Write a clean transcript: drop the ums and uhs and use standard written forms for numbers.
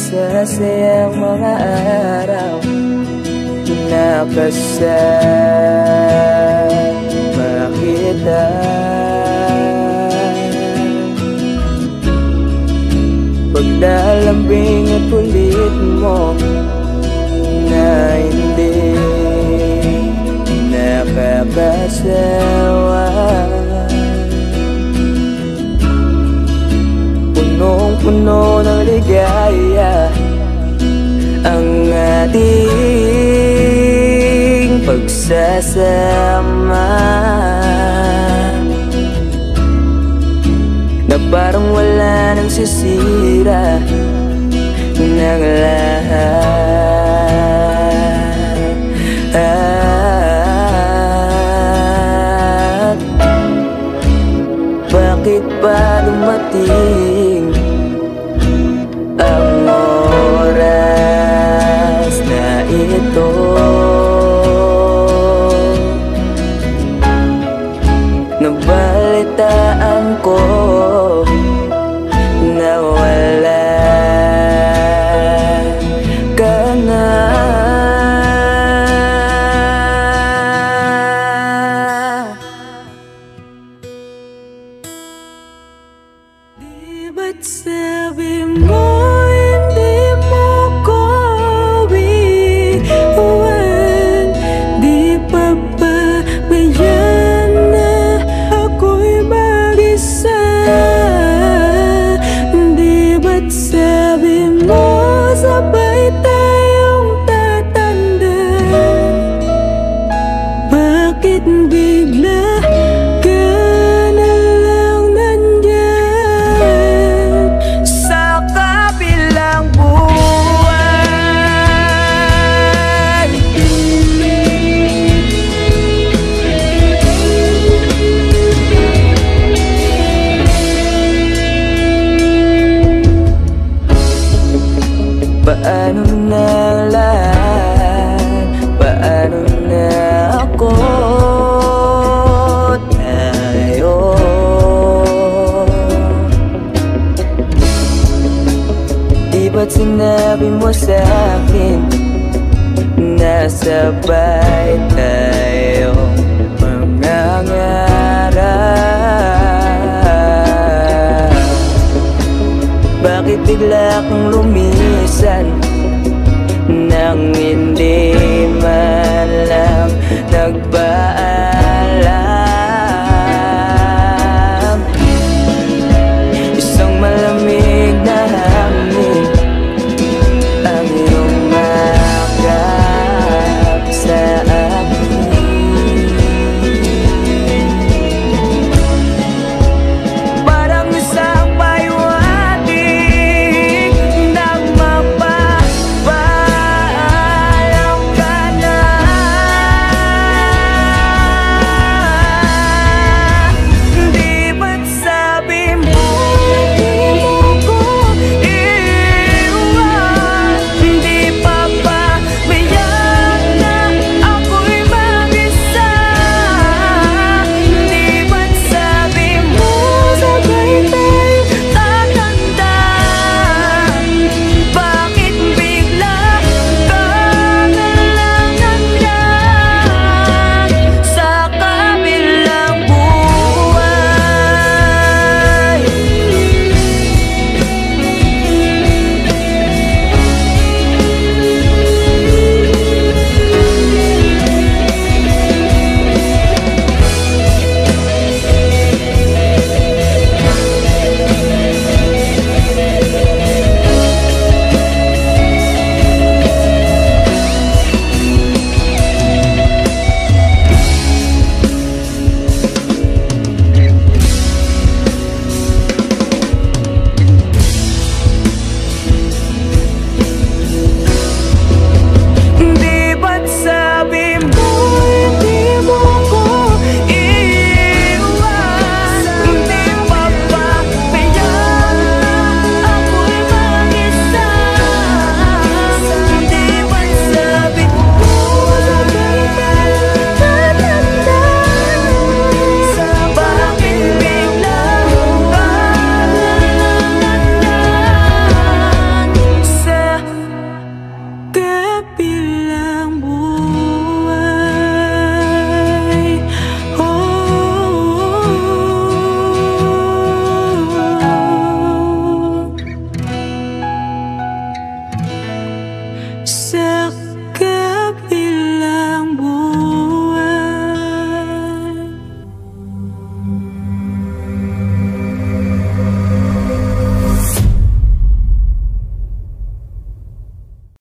masasayang mga araw na kasama kita. Paglalambing at kulit mo na hindi nakakasawa, punong-puno ng ligaya ang ating pagsasama, na parang wala nang sisira ng lahat. Bakit ba dumating ang oras na ito? Nabalitaan ko na wala ka na. Di ba't sabi mo hindi mo ko iwan? Di pa ba ngayon na ako'y mag-isa? Di ba't sabi mo sabay tayong tatanda? Bakit bigla ka na lang nandyan sa kabilang buwan? Paano na lahat? Paano na ako? Tayo di ba't sinabi mo sa'kin na sabay tayo mangangarap? Bakit bigla kang lumisan